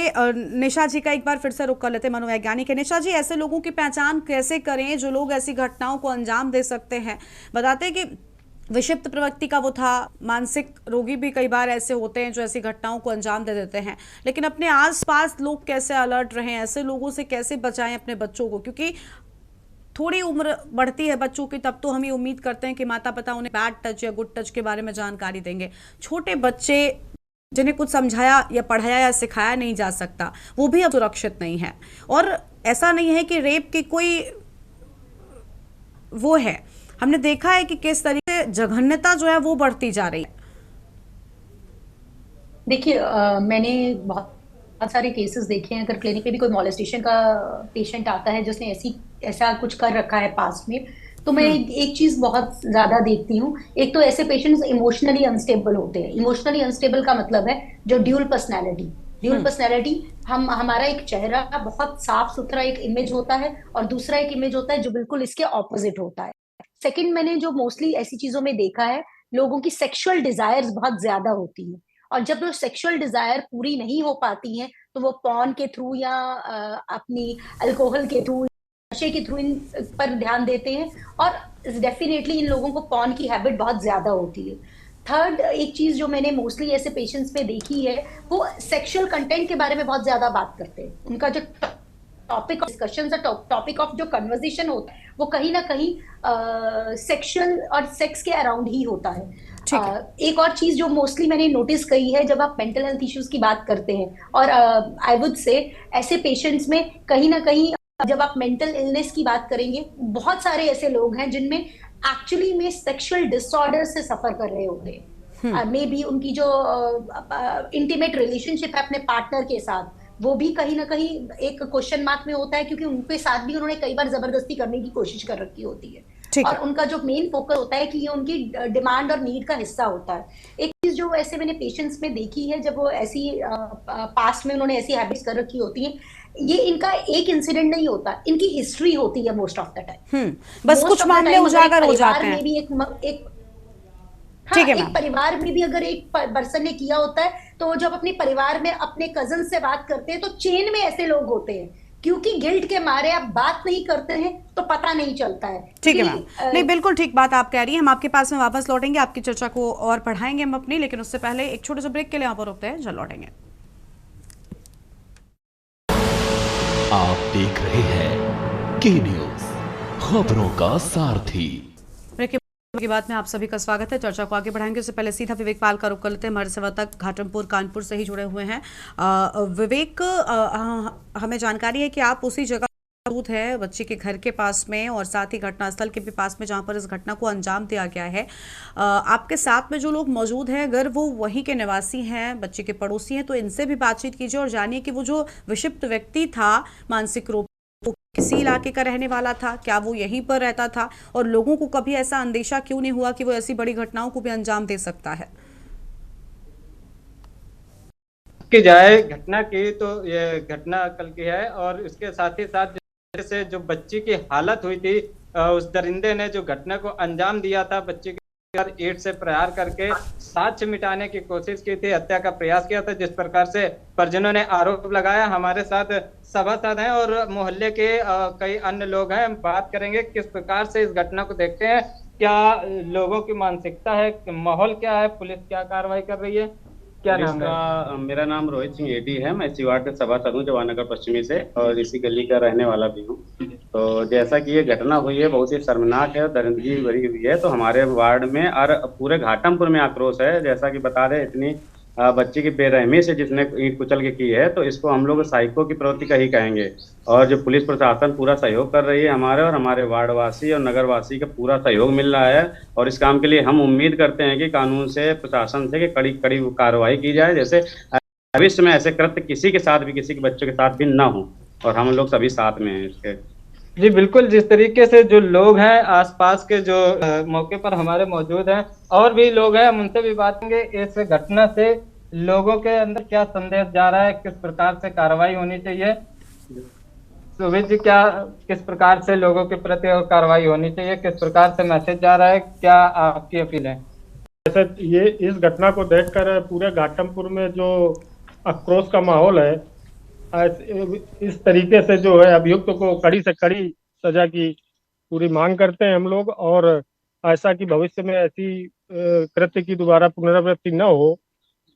निशा जी का एक बार फिर से रुख कर लेते हैं, मनोवैज्ञानिक है। निशा जी, ऐसे लोगों की पहचान कैसे करें जो लोग ऐसी घटनाओं को अंजाम दे सकते हैं? बताते हैं कि विक्षिप्त प्रवृत्ति का वो था, मानसिक रोगी भी कई बार ऐसे होते हैं जो ऐसी घटनाओं को अंजाम दे देते हैं, लेकिन अपने आसपास लोग कैसे अलर्ट रहें, ऐसे लोगों से कैसे बचाएं अपने बच्चों को? क्योंकि थोड़ी उम्र बढ़ती है बच्चों की, तब तो हम ये उम्मीद करते हैं कि माता पिता उन्हें बैड टच या गुड टच के बारे में जानकारी देंगे। छोटे बच्चे जिन्हें कुछ समझाया या पढ़ाया या सिखाया नहीं जा सकता, वो भी अब सुरक्षित नहीं है। और ऐसा नहीं है कि रेप की कोई वो है, हमने देखा है कि किस तरीके से जघन्यता जो है वो बढ़ती जा रही है। देखिए मैंने बहुत सारे केसेस देखे हैं। अगर क्लिनिक में भी कोई मॉलेस्टेशन का पेशेंट आता है जिसने ऐसा कुछ कर रखा है पास्ट में, तो मैं एक चीज बहुत ज्यादा देखती हूँ। एक तो ऐसे पेशेंट्स इमोशनली अनस्टेबल होते हैं। इमोशनली अनस्टेबल का मतलब है जो ड्यूल पर्सनैलिटी, हमारा एक चेहरा बहुत साफ सुथरा एक इमेज होता है और दूसरा एक इमेज होता है जो बिल्कुल इसके ऑपोजिट होता है। सेकंड, मैंने जो मोस्टली ऐसी चीजों में देखा है, लोगों की सेक्सुअल डिजायर्स बहुत ज्यादा होती है और जब वो सेक्सुअल डिजायर पूरी नहीं हो पाती है तो वो पॉर्न के थ्रू या अपनी अल्कोहल के थ्रू, नशे के थ्रू इन पर ध्यान देते हैं, और डेफिनेटली इन लोगों को पॉर्न की हैबिट बहुत ज्यादा होती है। थर्ड एक चीज जो मैंने मोस्टली ऐसे पेशेंट्स में देखी है, वो सेक्सुअल कंटेंट के बारे में बहुत ज्यादा बात करते हैं। उनका जो topic of discussion, topic of जो कन्वर्सेशन होता है वो कहीं ना कहीं सेक्सुअल और सेक्स के अराउंड ही होता है। एक और चीज जो मोस्टली मैंने नोटिस की है, जब आप मेंटल हेल्थ इश्यूज की बात करते हैं, और आई वुड से ऐसे पेशेंट्स में कहीं ना कहीं जब आप मेंटल इलनेस की बात करेंगे, बहुत सारे ऐसे लोग हैं जिनमें एक्चुअली में सेक्सुअल डिसऑर्डर से सफर कर रहे होते हैं। मे बी उनकी जो इंटीमेट रिलेशनशिप है अपने पार्टनर के साथ, वो भी कहीं ना कहीं एक क्वेश्चन मार्क में होता है, क्योंकि उनके साथ भी उन्होंने कई बार जबरदस्ती करने की कोशिश कर रखी होती है, और उनका जो मेन फोकस होता है कि ये उनकी डिमांड और नीड का हिस्सा होता है। एक चीज जो ऐसे मैंने पेशेंट्स में देखी है, जब वो ऐसी पास्ट में उन्होंने ऐसी हैबिट्स कर रखी होती हैं, ये इनका एक इंसिडेंट नहीं होता, इनकी हिस्ट्री होती है मोस्ट ऑफ द टाइम। बस कुछ मामले उजागर हो जाते हैं। एक परिवार में भी अगर एक पर्सन ने किया होता है, तो जब अपने परिवार में अपने कजन से बात करते हैं तो चेन में ऐसे लोग होते हैं, क्योंकि गिल्ट के मारे आप बात नहीं करते हैं तो पता नहीं चलता है। ठीक है मैम, नहीं बिल्कुल ठीक बात आप कह रही हैं। हम आपके पास में वापस लौटेंगे, आपकी चर्चा को और बढ़ाएंगे हम अपनी, लेकिन उससे पहले एक छोटे से ब्रेक के लिए यहाँ पर रुकते हैं, जल्द लौटेंगे। आप देख रहे हैं के न्यूज, खबरों का सारथी। की बात में आप सभी का स्वागत है। चर्चा को आगे बढ़ाएंगे उससे पहले सीधा विवेक पाल का रुख कर लेते हैं। हमारे संवाददाता घाटमपुर कानपुर से ही जुड़े हुए हैं। विवेक, हमें जानकारी है कि आप उसी जगह मौजूद है, बच्ची के घर के पास में, और साथ ही घटनास्थल के भी पास में जहां पर इस घटना को अंजाम दिया गया है। आपके साथ में जो लोग मौजूद हैं, अगर वो वहीं के निवासी हैं, बच्ची के पड़ोसी हैं, तो इनसे भी बातचीत कीजिए और जानिए कि वो जो विक्षिप्त व्यक्ति था मानसिक रूप वो किसी इलाके का रहने वाला था, क्या वो यहीं पर रहता था, और लोगों को कभी ऐसा अंदेशा क्यों नहीं हुआ कि वो ऐसी बड़ी घटनाओं को भी अंजाम दे सकता है। की जाए घटना की, तो ये घटना कल की है, और इसके साथ ही साथ जैसे जो बच्ची की हालत हुई थी, उस दरिंदे ने जो घटना को अंजाम दिया था, बच्ची के ईंट से प्रहार करके साक्ष्य मिटाने की कोशिश की थी, हत्या का प्रयास किया था, जिस प्रकार से परिजनों ने आरोप लगाया। हमारे साथ सभासद हैं और मोहल्ले के कई अन्य लोग हैं। हम बात करेंगे किस प्रकार से इस घटना को देखते हैं, क्या लोगों की मानसिकता है, माहौल क्या है, पुलिस क्या कार्रवाई कर रही है, क्या नाम है? मेरा नाम रोहित सिंह एडी है। मैं इसी वार्ड का सभासद हूँ, जवाहरनगर पश्चिमी से, और इसी गली का रहने वाला भी हूँ। तो जैसा कि ये घटना हुई है, बहुत ही शर्मनाक है, दरिंदगी भरी हुई है। तो हमारे वार्ड में और पूरे घाटमपुर में आक्रोश है। जैसा कि बता दें, इतनी बच्ची की बेरहमी से जिसने ईंट कुचल के की है, तो इसको हम लोग साइको की प्रवृत्ति का ही कहेंगे। और जो पुलिस प्रशासन पूरा सहयोग कर रही है हमारे, और हमारे वार्डवासी और नगरवासी का पूरा सहयोग मिल रहा है। और इस काम के लिए हम उम्मीद करते हैं कि कानून से, प्रशासन से, कि कड़ी कड़ी कार्रवाई की जाए, जैसे भविष्य में ऐसे कृत्य किसी के साथ भी, किसी के बच्चों के साथ भी ना हो। और हम लोग सभी साथ में हैं इसके। जी बिल्कुल, जिस तरीके से जो लोग हैं आसपास के, जो मौके पर हमारे मौजूद हैं, और भी लोग हैं, हम उनसे भी बात करेंगे। इस घटना से लोगों के अंदर क्या संदेश जा रहा है, किस प्रकार से कार्रवाई होनी चाहिए? सुमित जी, क्या किस प्रकार से लोगों के प्रति और कार्रवाई होनी चाहिए, किस प्रकार से मैसेज जा रहा है, क्या आपकी अपील है? जैसे ये इस घटना को देखकर पूरे घाटमपुर में जो आक्रोश का माहौल है, इस तरीके से जो है अभियुक्त को कड़ी से कड़ी सजा की पूरी मांग करते हैं हम लोग। और ऐसा कि भविष्य में ऐसी कृत्य की दोबारा पुनरावृत्ति न हो,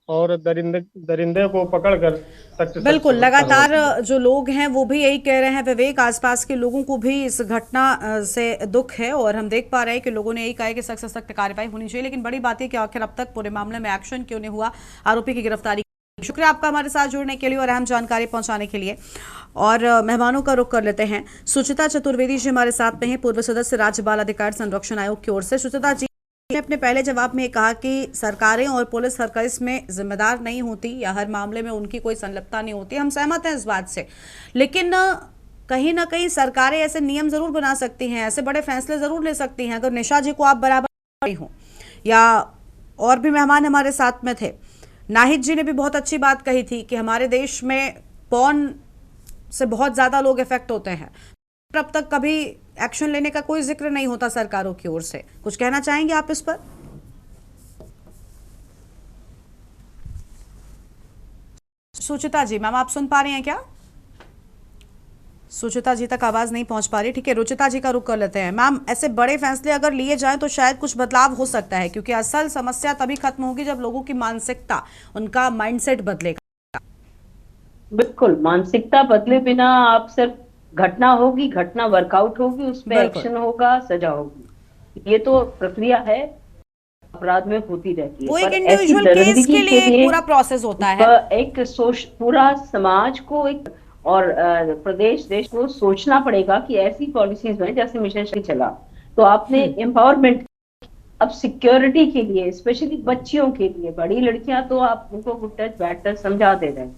और दरिंदे को पकड़कर सख्त। बिल्कुल, लगातार जो लोग हैं वो भी यही कह रहे हैं विवेक, आसपास के लोगों को भी इस घटना से दुख है, और हम देख पा रहे हैं कि लोगों ने यही कहा है कि सख्त से सख्त कार्रवाई होनी चाहिए। लेकिन बड़ी बात है कि आखिर अब तक पूरे मामले में एक्शन क्यों नहीं हुआ, आरोपी की गिरफ्तारी। शुक्रिया आपका हमारे साथ जुड़ने के लिए और अहम जानकारी पहुंचाने के लिए। और मेहमानों का रुख कर लेते हैं। सुचिता चतुर्वेदी जी हमारे साथ में हैं, पूर्व सदस्य राज्य बाल अधिकार संरक्षण आयोग की ओर से। सुचिता जी ने अपने पहले जवाब में कहा कि सरकारें और पुलिस हर केस में जिम्मेदार नहीं होती, या हर मामले में उनकी कोई संलिप्तता नहीं होती। हम सहमत हैं इस बात से, लेकिन कहीं ना कहीं सरकारें ऐसे नियम जरूर बना सकती हैं, ऐसे बड़े फैसले जरूर ले सकती हैं। अगर निशा जी को आप बराबर नहीं हो, या और भी मेहमान हमारे साथ में थे, नाहिद जी ने भी बहुत अच्छी बात कही थी कि हमारे देश में पॉर्न से बहुत ज्यादा लोग इफेक्ट होते हैं, अब तक कभी एक्शन लेने का कोई जिक्र नहीं होता सरकारों की ओर से। कुछ कहना चाहेंगे आप इस पर? सुचिता जी, मैम आप सुन पा रही हैं क्या? सुचिता जी तक आवाज नहीं पहुंच पा रही। ठीक है, रुचिता जी का रुख कर लेते हैं। मैम, ऐसे बड़े फैसले अगर लिए जाएं तो शायद कुछ बदलाव हो सकता है, क्योंकि असल समस्या तभी खत्म होगी जब लोगों की मानसिकता, उनका माइंडसेट बदलेगा। बिल्कुल, मानसिकता बदले बिना आप सिर्फ घटना होगी, घटना वर्कआउट होगी, उस पर एक्शन होगा, सजा होगी, ये तो प्रक्रिया है, अपराध में होती रहती है। वो एक पर इंडिविजुअल ऐसी केस दरिंदगी के लिए एक पूरा प्रोसेस होता है। एक पूरा समाज को एक और प्रदेश देश को सोचना पड़ेगा कि ऐसी पॉलिसीज में जैसे मिशन शक्ति चला, तो आपने एम्पावरमेंट, अब सिक्योरिटी के लिए स्पेशली बच्चियों के लिए, बड़ी लड़कियां तो आप उनको गुड टच बैड टच समझा दे रहे हैं,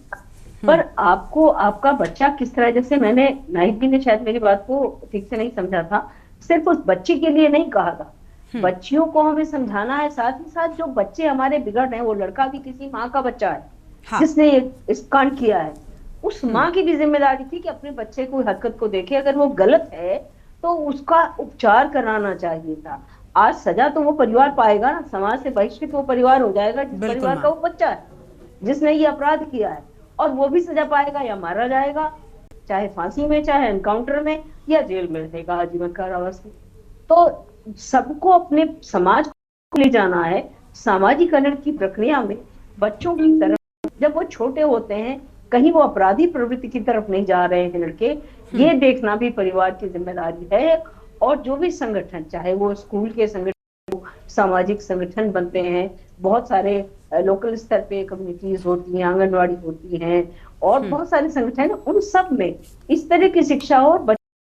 पर आपको आपका बच्चा किस तरह, जैसे मैंने नाइक भी ने शायद मेरी बात को ठीक से नहीं समझा था, सिर्फ उस बच्ची के लिए नहीं कहा था, बच्चियों को हमें समझाना है, साथ ही साथ जो बच्चे हमारे बिगड़ रहे हैं, वो लड़का भी किसी माँ का बच्चा है जिसने इस कांड किया है, उस माँ की भी जिम्मेदारी थी कि अपने बच्चे को हरकत को देखे, अगर वो गलत है तो उसका उपचार कराना चाहिए था। आज सजा तो वो परिवार पाएगा ना, समाज से बहिष्कृत वो परिवार हो जाएगा जिस परिवार का वो बच्चा है, जिसने ये अपराध किया है, और वो भी सजा पाएगा या मारा जाएगा, चाहे फांसी में, चाहे एनकाउंटर में, या जेल में रहेगा आजीवन कारावास में। तो सबको अपने समाज को ले जाना है सामाजिकरण की प्रक्रिया में। बच्चों की तरफ जब वो छोटे होते हैं, कहीं वो अपराधी प्रवृत्ति की तरफ नहीं जा रहे हैं लड़के, ये देखना भी परिवार की जिम्मेदारी है। और जो भी संगठन, चाहे वो स्कूल के संगठन, सामाजिक संगठन बनते हैं, बहुत सारे लोकल स्तर पे कम्युनिटीज होती हैं, आंगनवाड़ी होती हैं, और बहुत सारे संगठन, उन सब में इस तरह की शिक्षा हो,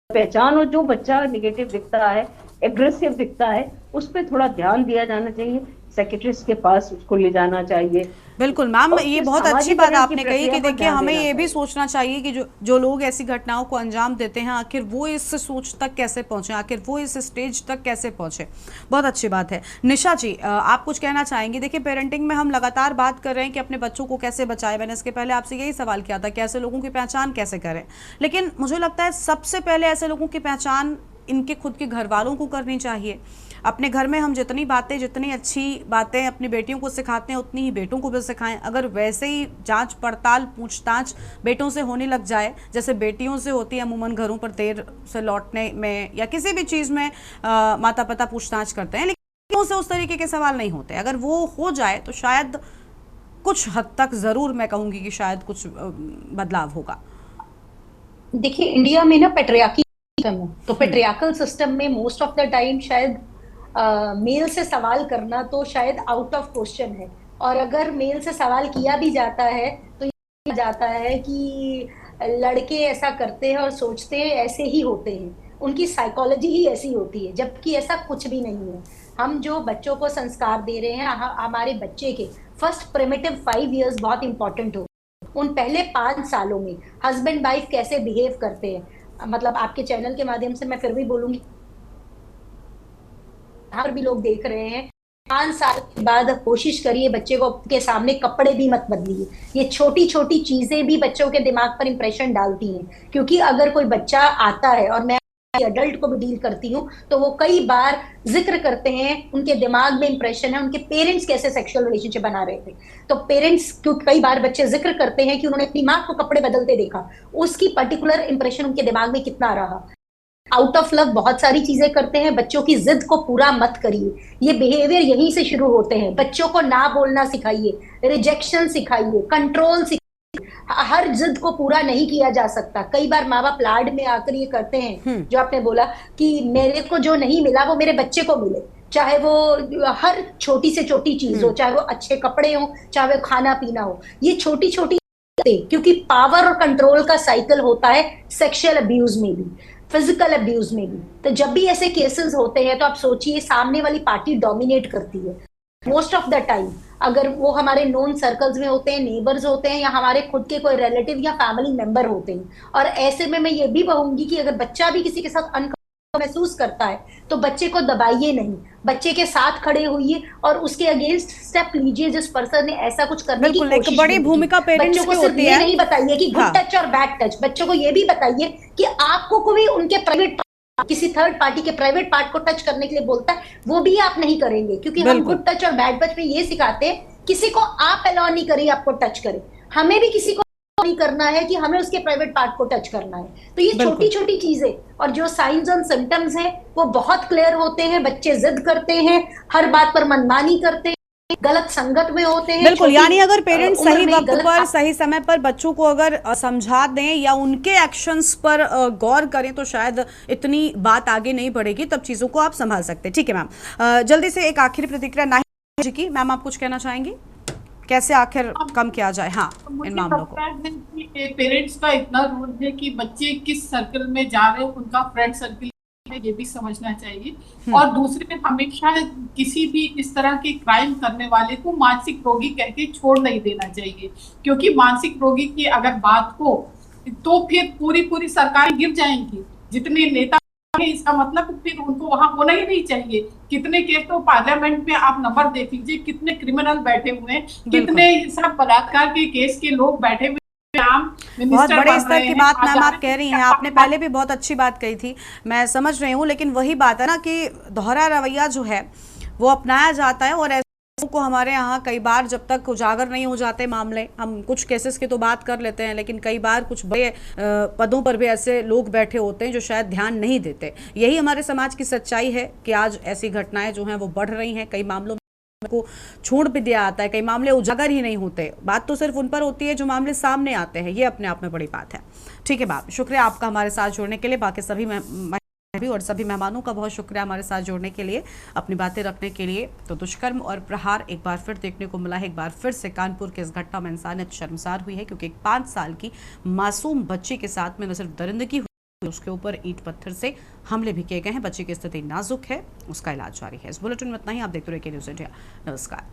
पहचान हो, जो बच्चा निगेटिव दिखता है, एग्रेसिव दिखता है, उस पर थोड़ा ध्यान दिया जाना चाहिए, सेक्रेटरीज के पास उसको ले जाना चाहिए। बिल्कुल मैम, ये बहुत अच्छी बात आपने कही कि देखिए हमें ये भी सोचना चाहिए कि जो लोग ऐसी घटनाओं को अंजाम देते हैं, आखिर वो इस सोच तक कैसे पहुंचे, आखिर वो इस स्टेज तक कैसे पहुंचे। बहुत अच्छी बात है। निशा जी, आप कुछ कहना चाहेंगे? देखिए पेरेंटिंग में हम लगातार बात कर रहे हैं कि अपने बच्चों को कैसे बचाएं। मैंने इसके पहले आपसे यही सवाल किया था कि ऐसे लोगों की पहचान कैसे करें, लेकिन मुझे लगता है सबसे पहले ऐसे लोगों की पहचान इनके खुद के घर वालों को करनी चाहिए। अपने घर में हम जितनी अच्छी बातें अपनी बेटियों को सिखाते हैं, उतनी ही बेटों को भी सिखाएं। अगर वैसे ही जांच पड़ताल पूछताछ बेटों से होने लग जाए जैसे बेटियों से होती है अमूमन घरों पर देर से लौटने में या किसी भी चीज़ में माता पिता पूछताछ करते हैं, लेकिन उनसे उस तरीके के सवाल नहीं होते। अगर वो हो जाए तो शायद कुछ हद तक ज़रूर मैं कहूँगी कि शायद कुछ बदलाव होगा। देखिए इंडिया में ना पेट्रियार्की सिस्टम है, तो पेट्रियार्कल सिस्टम में मोस्ट ऑफ द टाइम शायद मेल से सवाल करना तो शायद आउट ऑफ क्वेश्चन है, और अगर मेल से सवाल किया भी जाता है तो ये जाता है कि लड़के ऐसा करते हैं और सोचते हैं ऐसे ही होते हैं, उनकी साइकोलॉजी ही ऐसी होती है, जबकि ऐसा कुछ भी नहीं है। हम जो बच्चों को संस्कार दे रहे हैं, हमारे बच्चे के फर्स्ट प्रिमिटिव 5 years बहुत इंपॉर्टेंट हो। उन पहले 5 सालों में हस्बैंड वाइफ कैसे बिहेव करते हैं, मतलब आपके चैनल के माध्यम से मैं फिर भी बोलूंगी, यहाँ पर भी लोग देख रहे हैं, 5 साल के बाद कोशिश करिए बच्चे को के सामने कपड़े भी मत बदलिए। ये छोटी छोटी चीजें भी बच्चों के दिमाग पर इंप्रेशन डालती हैं, क्योंकि अगर कोई बच्चा आता है, और मैं अडल्ट को भी डील करती हूँ, तो वो कई बार जिक्र करते हैं, उनके दिमाग में इंप्रेशन है उनके पेरेंट्स कैसे सेक्सुअल रिलेशनशिप बना रहे थे, तो पेरेंट्स क्योंकि कई बार बच्चे जिक्र करते हैं कि उन्होंने अपनी माँ को कपड़े बदलते देखा, उसकी पर्टिकुलर इंप्रेशन उनके दिमाग में कितना रहा। आउट ऑफ लव बहुत सारी चीजें करते हैं, बच्चों की जिद को पूरा मत करिए, ये बिहेवियर यहीं से शुरू होते हैं। बच्चों को ना बोलना सिखाइए, रिजेक्शन सिखाइए, कंट्रोल सिखाइए, हर जिद को पूरा नहीं किया जा सकता। कई बार माँ बाप लाड में आकर ये करते हैं, जो आपने बोला कि मेरे को जो नहीं मिला वो मेरे बच्चे को मिले, चाहे वो हर छोटी से छोटी चीज हो, चाहे वो अच्छे कपड़े हो, चाहे वो खाना पीना हो, ये छोटी छोटी, क्योंकि पावर और कंट्रोल का साइकिल होता है सेक्सुअल अब्यूज में भी, फिजिकल अब्यूज में भी। तो जब भी ऐसे केसेस होते हैं तो आप सोचिए सामने वाली पार्टी डोमिनेट करती है मोस्ट ऑफ द टाइम, अगर वो हमारे नोन सर्कल्स में होते हैं, नेबर्स होते हैं, या हमारे खुद के कोई रिलेटिव या फैमिली मेंबर होते हैं। और ऐसे में मैं ये भी कहूंगी कि अगर बच्चा भी किसी के साथ अनकंफर्टेबल महसूस करता है तो बच्चे को दबाइए नहीं, बच्चे के साथ खड़े होइए और उसके अगेंस्ट स्टेप लीजिए जिस पर्सन ने ऐसा कुछ करने की कोशिश की। बड़ी भूमिका पेरेंट्स की होती है। नहीं बताइए कि गुड टच और बैड टच, बच्चों को ये भी बताइए कि आपको कोई उनके प्राइवेट किसी थर्ड पार्टी के प्राइवेट पार्ट को टच करने के लिए बोलता है, वो भी आप नहीं करेंगे, क्योंकि हम गुड टच और बैड टच में ये सिखाते हैं किसी को आप अलाउ नहीं करिए आपको टच करे, हमें भी किसी को नहीं करना है कि हमें उसके प्राइवेट पार्ट को टच करना है। तो ये छोटी छोटी चीजें और जो साइंस एंड सिम्टम्स हैं वो बहुत क्लियर होते हैं। बच्चे जिद करते हैं, हर बात पर मनमानी करते हैं, गलत संगत में होते हैं। बिल्कुल, यानी अगर पेरेंट्स सही वक्त पर सही समय पर बच्चों को अगर समझा दें या उनके एक्शंस पर गौर करें तो शायद इतनी बात आगे नहीं बढ़ेगी, तब चीजों को आप संभाल सकते हैं। ठीक है मैम, जल्दी से एक आखिरी प्रतिक्रिया नाहिद जी की। मैम, आप कुछ कहना चाहेंगी, कैसे आखिर कम किया जाए हाँ इन मामलों को? पेरेंट्स का इतना रोल है कि बच्चे किस सर्कल में जा रहे हैं, उनका फ्रेंड सर्कल ये भी समझना चाहिए। और दूसरे, हमेशा किसी भी इस तरह के क्राइम करने वाले को मानसिक रोगी कह के छोड़ नहीं देना चाहिए, क्योंकि मानसिक रोगी की अगर बात हो तो फिर पूरी सरकार गिर जाएंगी। जितने नेता हैं, इसका मतलब फिर उनको वहां होना ही नहीं चाहिए। कितने केस तो पार्लियामेंट में आप नंबर देख लीजिए, कितने क्रिमिनल बैठे हुए हैं, कितने सब बलात्कार के केस के लोग बैठे हुए। बहुत बड़े स्तर की बात मैम आप कह रही हैं, आपने पहले भी बहुत अच्छी बात कही थी, मैं समझ रही हूँ, लेकिन वही बात है ना कि दोहरा रवैया जो है वो अपनाया जाता है। और ऐसे को हमारे यहाँ कई बार जब तक उजागर नहीं हो जाते मामले, हम कुछ केसेस की तो बात कर लेते हैं, लेकिन कई बार कुछ बड़े पदों पर भी ऐसे लोग बैठे होते हैं जो शायद ध्यान नहीं देते। यही हमारे समाज की सच्चाई है कि आज ऐसी घटनाएं जो हैं वो बढ़ रही हैं। कई मामलों को छोड़ भी दिया आता है, कई मामले उजागर ही नहीं होते। बात तो सिर्फ उन पर होती है जो मामले सामने आते हैं, ये अपने आप में बड़ी बात है। ठीक है बाप, शुक्रिया आपका हमारे साथ जुड़ने के लिए। बाकी सभी और सभी मेहमानों का बहुत शुक्रिया हमारे साथ जुड़ने के लिए, अपनी बातें रखने के लिए। तो दुष्कर्म और प्रहार एक बार फिर देखने को मिला है। एक बार फिर से कानपुर के इस घटना में इंसानियत शर्मसार हुई है, क्योंकि एक 5 साल की मासूम बच्ची के साथ में न सिर्फ दरिंदगी हुई, उसके ऊपर ईंट पत्थर से हमले भी किए गए हैं। बच्ची की स्थिति नाजुक है, उसका इलाज जारी है। इस बुलेटिन में इतना ही। आप देखते रहिए के न्यूज़ इंडिया। नमस्कार।